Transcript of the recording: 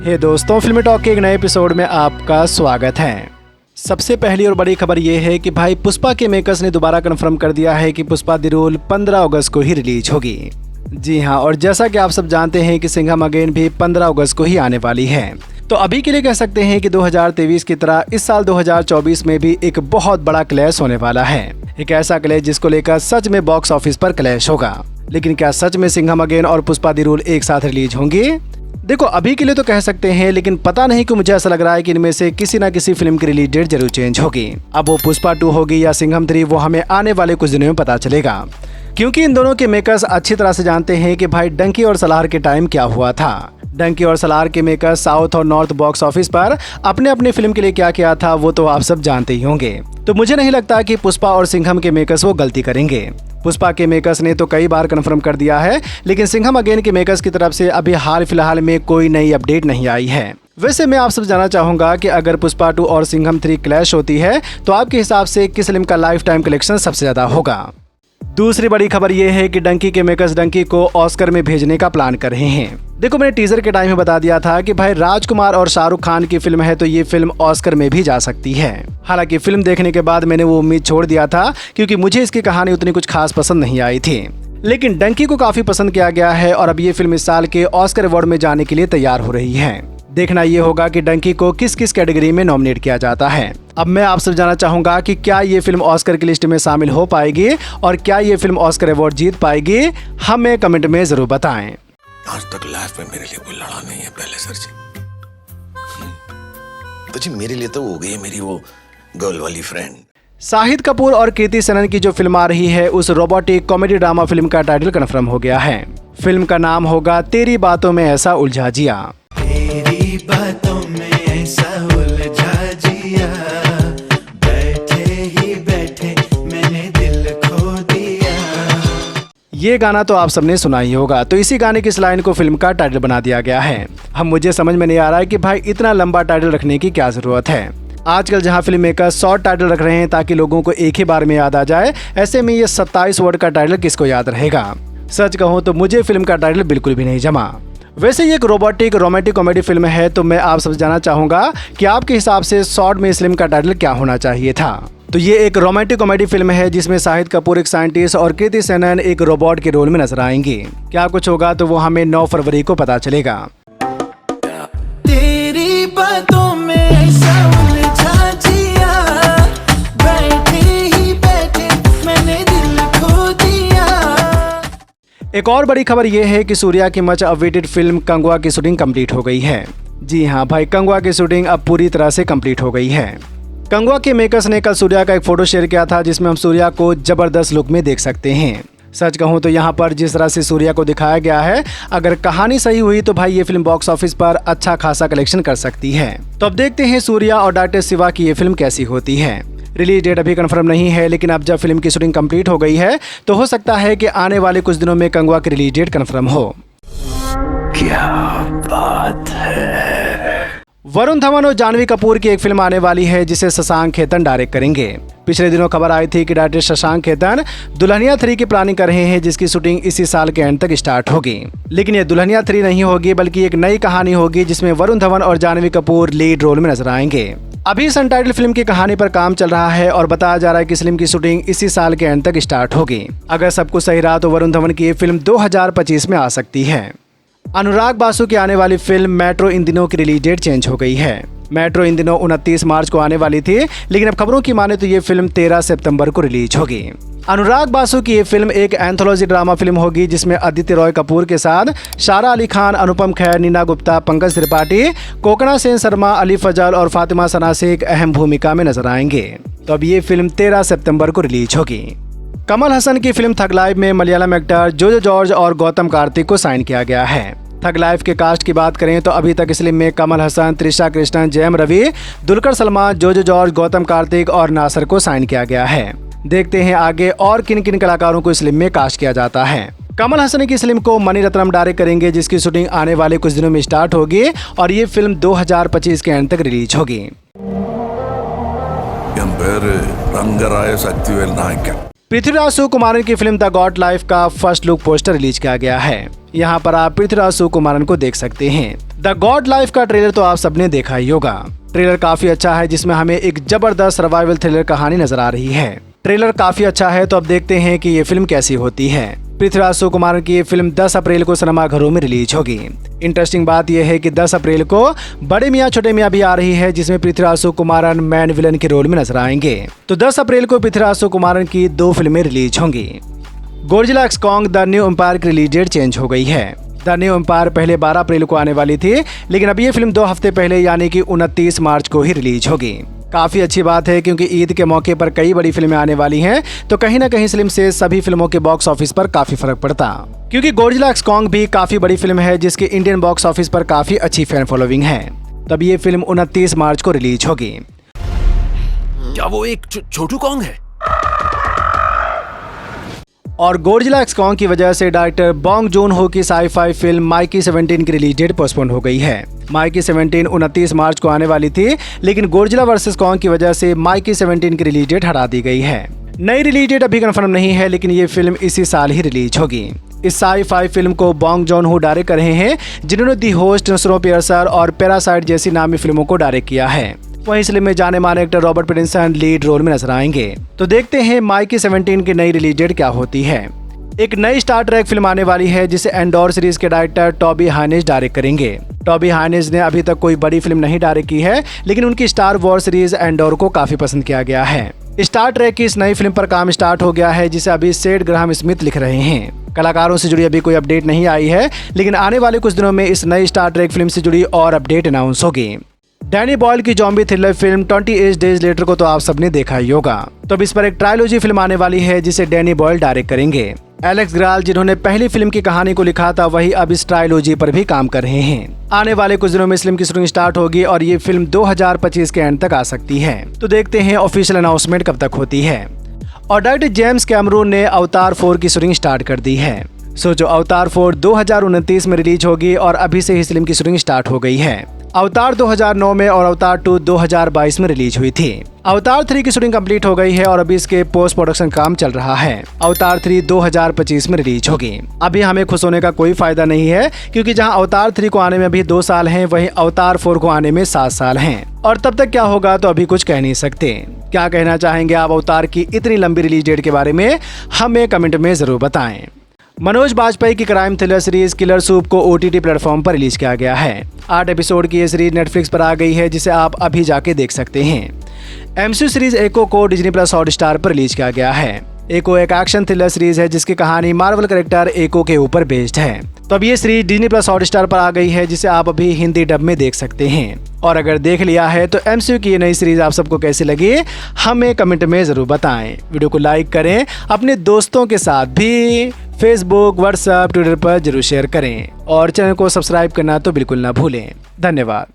हे दोस्तों, फिल्मी टॉक के एक नए एपिसोड में आपका स्वागत है। सबसे पहली और बड़ी खबर ये है कि भाई पुष्पा के मेकर्स ने दोबारा कंफर्म कर दिया है कि पुष्पा द रूल 15 अगस्त को ही रिलीज होगी। जी हाँ, और जैसा कि आप सब जानते हैं कि सिंघम अगेन भी 15 अगस्त को ही आने वाली है। तो अभी के लिए कह सकते हैं कि 2023 की तरह इस साल 2024 में भी एक बहुत बड़ा क्लैश होने वाला है। एक ऐसा क्लैश जिसको लेकर सच में बॉक्स ऑफिस पर क्लैश होगा। लेकिन क्या सच में सिंघम अगेन और पुष्पा द रूल एक साथ रिलीज होंगे? देखो, अभी के लिए तो कह सकते हैं, लेकिन पता नहीं कि मुझे ऐसा लग रहा है कि इनमें से किसी न किसी फिल्म की रिलीज डेट जरूर चेंज होगी। अब वो पुष्पा 2 होगी या सिंघम 3, वो हमें आने वाले कुछ दिनों में पता चलेगा, क्योंकि इन दोनों के मेकर्स अच्छी तरह से जानते हैं कि भाई डंकी और सलार के टाइम क्या हुआ था। डंकी और सलार के मेकर्स साउथ और नॉर्थ बॉक्स ऑफिस पर अपने अपने फिल्म के लिए क्या किया था वो तो आप सब जानते ही होंगे। तो मुझे नहीं लगता कि पुष्पा और सिंघम के मेकर्स वो गलती करेंगे। पुष्पा के मेकर्स ने तो कई बार कंफर्म कर दिया है, लेकिन सिंघम अगेन के मेकर्स की तरफ से अभी हाल फिलहाल में कोई नई अपडेट नहीं आई है। वैसे मैं आप सब जानना चाहूंगा कि अगर पुष्पा 2 और सिंघम 3 क्लैश होती है तो आपके हिसाब से किस फिल्म का लाइफ टाइम कलेक्शन सबसे ज्यादा होगा? दूसरी बड़ी खबर यह है कि डंकी के मेकर्स डंकी को ऑस्कर में भेजने का प्लान कर रहे हैं। देखो, मैंने टीजर के टाइम में बता दिया था कि भाई राजकुमार और शाहरुख खान की फिल्म है तो ये फिल्म ऑस्कर में भी जा सकती है। हालांकि फिल्म देखने के बाद मैंने वो उम्मीद छोड़ दिया था, क्योंकि मुझे इसकी कहानी उतनी कुछ खास पसंद नहीं आई थी। लेकिन डंकी को काफी पसंद किया गया है और अब ये फिल्म इस साल के ऑस्कर अवार्ड में जाने के लिए तैयार हो रही है। देखना ये होगा कि डंकी को किस किस कैटेगरी में नॉमिनेट किया जाता है। अब मैं आपसे जानना चाहूंगा कि क्या ये फिल्म ऑस्कर की लिस्ट में शामिल हो पाएगी और क्या ये फिल्म ऑस्कर अवार्ड जीत पाएगी? हमें कमेंट में जरूर बताएं। आज तक लाइफ में मेरे लिए कोई लड़ा नहीं है पहले सर जी। तो जी मेरे लिए तो हो गई है मेरी वो गर्ल वाली फ्रेंड। शाहिद कपूर और कृति सेनन की जो फिल्म आ रही है उस रोबोटिक कॉमेडी ड्रामा फिल्म का टाइटल कंफर्म हो गया है। फिल्म का नाम होगा तेरी बातों में ऐसा उलझा जिया। तेरी बातों में ऐसा उलझा जिया, बैठे ही बैठे मैंने दिल खो दिया। ये गाना तो आप सबने सुना ही होगा, तो इसी गाने की इस लाइन को फिल्म का टाइटल बना दिया गया है। अब मुझे समझ में नहीं आ रहा है कि भाई इतना लंबा टाइटल रखने की क्या जरूरत है। आजकल जहां फिल्म मेकर शॉर्ट टाइटल रख रहे हैं ताकि लोगों को एक ही बार में याद आ जाए, ऐसे में ये 27 वर्ड का टाइटल किसको याद रहेगा? सच कहूँ तो मुझे फिल्म का टाइटल बिल्कुल भी नहीं जमा। वैसे ये एक रोबोटिक रोमांटिक कॉमेडी फिल्म है, तो मैं आप सब जानना चाहूंगा कि आपके हिसाब से शॉर्ट में इस फिल्म का टाइटल क्या होना चाहिए था? तो ये एक रोमांटिक कॉमेडी फिल्म है जिसमें शाहिद कपूर एक साइंटिस्ट और कृति सेनन एक रोबोट के रोल में नजर आएंगे। क्या कुछ होगा तो वो हमें 9 फरवरी को पता चलेगा। तेरी बातों में ऐसा उलझा जिया, बैठे ही बैठे मैंने दिल खो दिया। एक और बड़ी खबर ये है कि सूर्या की मच अवेटेड फिल्म कंगवा की शूटिंग कंप्लीट हो गई है। जी हाँ भाई, कंगवा की शूटिंग अब पूरी तरह से कंप्लीट हो गई है। कंगवा के मेकर्स ने कल सूर्या का एक फोटो शेयर किया था जिसमें हम सूर्या को जबरदस्त लुक में देख सकते हैं। सच कहूँ तो यहाँ पर जिस तरह से सूर्या को दिखाया गया है, अगर कहानी सही हुई तो भाई ये फिल्म बॉक्स ऑफिस पर अच्छा खासा कलेक्शन कर सकती है। तो अब देखते हैं सूर्या और डॉक्टर शिवा की ये फिल्म कैसी होती है। रिलीज डेट अभी कंफर्म नहीं है, लेकिन अब जब फिल्म की शूटिंग कंप्लीट हो गई है तो हो सकता है कि आने वाले कुछ दिनों में कंगवा की रिलीज डेट कंफर्म हो। क्या बात है। वरुण धवन और जानवी कपूर की एक फिल्म आने वाली है जिसे शशांक खेतन डायरेक्ट करेंगे। पिछले दिनों खबर आई थी कि डायरेक्टर शशांक खेतन दुल्हनिया 3 की प्लानिंग कर रहे हैं, जिसकी शूटिंग इसी साल के एंड तक स्टार्ट होगी। लेकिन ये दुल्हनिया 3 नहीं होगी, बल्कि एक नई कहानी होगी जिसमें वरुण धवन और जानवी कपूर लीड रोल में नजर आएंगे। अभी इस अनटाइटल फिल्म की कहानी पर काम चल रहा है और बताया जा रहा है कि इस फिल्म की शूटिंग इसी साल के एंड तक स्टार्ट होगी। अगर सब कुछ सही रहा तो वरुण धवन की ये फिल्म 2025 में आ सकती है। अनुराग बासु की आने वाली फिल्म मेट्रो इन दिनों की रिलीज डेट चेंज हो गई है। मेट्रो इन दिनों 29 मार्च को आने वाली थी, लेकिन अब खबरों की माने तो ये फिल्म 13 सितंबर को रिलीज होगी। अनुराग बासु की ये फिल्म एक एंथोलॉजी ड्रामा फिल्म होगी जिसमें आदित्य रॉय कपूर के साथ सारा अली खान, अनुपम खेर, नीना गुप्ता, पंकज त्रिपाठी, कोकणा सेन शर्मा, अली फजल और फातिमा सना से एक अहम भूमिका में नजर आएंगे। तो अब ये फिल्म 13 सितंबर को रिलीज होगी। कमल हसन की फिल्म थग लाइफ में मलयालम एक्टर जोजो जॉर्ज और गौतम कार्तिक को साइन किया गया है। थग लाइफ के कास्ट की बात करें तो अभी तक इस फिल्म में कमल हसन, त्रिशा कृष्णन, जयम रवि, दुलकर सलमान, जोजो जॉर्ज, गौतम कार्तिक और नासर को साइन किया गया है। देखते हैं आगे और किन किन कलाकारों को इस फिल्म में कास्ट किया जाता है। कमल हसन की इस फिल्म को मणि रत्नम डायरेक्ट करेंगे, जिसकी शूटिंग आने वाले कुछ दिनों में स्टार्ट होगी और ये फिल्म 2025 के एंड तक रिलीज होगी। पृथ्वीराज सुकुमारन की फिल्म द गॉड लाइफ का फर्स्ट लुक पोस्टर रिलीज किया गया है। यहाँ पर आप पृथ्वीराज सुकुमारन को देख सकते हैं। द गॉड लाइफ का ट्रेलर तो आप सबने देखा ही होगा। ट्रेलर काफी अच्छा है, जिसमें हमें एक जबरदस्त सर्वाइवल थ्रिलर कहानी नजर आ रही है। ट्रेलर काफी अच्छा है, तो अब देखते हैं कि ये फिल्म कैसी होती है। पृथ्वीराज सुकुमारन की ये फिल्म 10 अप्रैल को सिनेमाघरों में रिलीज होगी। इंटरेस्टिंग बात यह है कि 10 अप्रैल को बड़े मियां छोटे मियां भी आ रही है, जिसमें पृथ्वीराज सुकुमारन मैन विलन के रोल में नजर आएंगे। तो 10 अप्रैल को पृथ्वीराज सुकुमारन की 2 फिल्में रिलीज होंगी। Godzilla x Kong the new empire की रिलीज डेट चेंज हो गई है। द न्यू एम्पायर पहले 12 अप्रैल को आने वाली थी, लेकिन अब ये फिल्म 2 हफ्ते पहले यानी कि 29 मार्च को ही रिलीज होगी। काफी अच्छी बात है, क्योंकि ईद के मौके पर कई बड़ी फिल्में आने वाली हैं, तो कहीं ना कहीं फिल्म से सभी फिल्मों के बॉक्स ऑफिस पर काफी फर्क पड़ता। क्योंकि गॉडजिला एक्स कॉन्ग भी काफी बड़ी फिल्म है, जिसके इंडियन बॉक्स ऑफिस पर काफी अच्छी फैन फॉलोइंग है। तब ये फिल्म 29 मार्च को रिलीज होगी। क्या वो एक छोटू कॉन्ग है? और गॉडजिला एक्स कॉन्ग की वजह से डायरेक्टर बॉन्ग जून हो की साई-फाई फिल्म माइकी 17 की रिलीज डेट पोस्टपोन हो गई है। माइकी 17 29 मार्च को आने वाली थी, लेकिन गॉडजिला वर्सेस कॉन्ग की वजह से माइकी 17 की रिलीज डेट हटा दी गई है। नई रिलीज डेट अभी कंफर्म नहीं है, लेकिन ये फिल्म इसी साल ही रिलीज होगी। इस साई-फाई फिल्म को बॉन्ग जॉन हो डायरेक्ट कर रहे हैं, जिन्होंने दी होस्ट, स्नोपियर्सर और पैरासाइट जैसी नामी फिल्मों को डायरेक्ट किया है। वहीं फिल्म में जाने माने actor Robert Pattinson lead role में नजर आएंगे। तो देखते हैं माइकी 17 की नई रिलीज डेट क्या होती है। एक नई स्टार ट्रेक फिल्म आने वाली है, जिसे एंडोर सीरीज के डायरेक्टर टॉबी हाइनेज डायरेक्ट करेंगे। टॉबी हाइनेज ने अभी तक कोई बड़ी फिल्म नहीं डायरेक्ट की है, लेकिन उनकी स्टार वॉर सीरीज एंडोर को काफी पसंद किया गया है। स्टार ट्रेक की इस नई फिल्म पर काम स्टार्ट हो गया है, जिसे अभी सेड ग्राहम स्मिथ लिख रहे हैं। कलाकारों से जुड़ी अभी कोई अपडेट नहीं आई है, लेकिन आने वाले कुछ दिनों में इस नई स्टार ट्रेक फिल्म से जुड़ी और अपडेट अनाउंस होगी। डैनी बॉयल की zombie thriller film 28 days later को तो आप सबने देखा ही होगा। तो अब इस पर एक ट्रायलॉजी फिल्म आने वाली है, जिसे डैनी बॉयल डायरेक्ट करेंगे। एलेक्स ग्राल, जिन्होंने पहली फिल्म की कहानी को लिखा था, वही अब इस ट्रायलॉजी पर भी काम कर रहे हैं। आने वाले कुछ दिनों में इस फिल्म की शूटिंग स्टार्ट होगी और ये फिल्म 2025 के एंड तक आ सकती है। तो देखते हैं ऑफिशियल अनाउंसमेंट कब तक होती है। और डायरेक्टर जेम्स कैमरून ने अवतार 4 की शूटिंग स्टार्ट कर दी है। सोचो, अवतार 4 2029 में रिलीज होगी और अभी से ही फिल्म की शूटिंग स्टार्ट हो गई है। अवतार 2009 में और अवतार 2 2022 में रिलीज हुई थी। अवतार 3 की शूटिंग कंप्लीट हो गई है और अभी इसके पोस्ट प्रोडक्शन काम चल रहा है। अवतार 3 2025 में रिलीज होगी। अभी हमें खुश होने का कोई फायदा नहीं है, क्योंकि जहां अवतार 3 को आने में अभी 2 साल हैं, वहीं अवतार 4 को आने में 7 साल हैं। और तब तक क्या होगा तो अभी कुछ कह नहीं सकते। क्या कहना चाहेंगे आप अवतार की इतनी लंबी रिलीज डेट के बारे में? हमें कमेंट में जरूर बताएं। मनोज बाजपेयी की crime thriller series killer soup को OTT प्लेटफॉर्म पर रिलीज किया गया है। 8 एपिसोड की ये सीरीज नेटफ्लिक्स पर आ गई है, जिसे आप अभी जाके देख सकते हैं। MCU सीरीज एको को डिज्नी प्लस हॉटस्टार पर रिलीज किया गया है। एको एक एक्शन थ्रिलर सीरीज है, जिसकी कहानी मार्वल कैरेक्टर एको के ऊपर बेस्ड है। तो अब ये सीरीज डिज्नी प्लस हॉटस्टार पर आ गई है, जिसे आप अभी हिंदी डब में देख सकते हैं। और अगर देख लिया है तो MCU की ये नई सीरीज आप सबको कैसी लगी, हमें कमेंट में जरूर बताएं। वीडियो को लाइक करें, अपने दोस्तों के साथ भी फेसबुक, व्हाट्सएप, ट्विटर पर जरूर शेयर करें और चैनल को सब्सक्राइब करना तो बिल्कुल ना भूलें। धन्यवाद।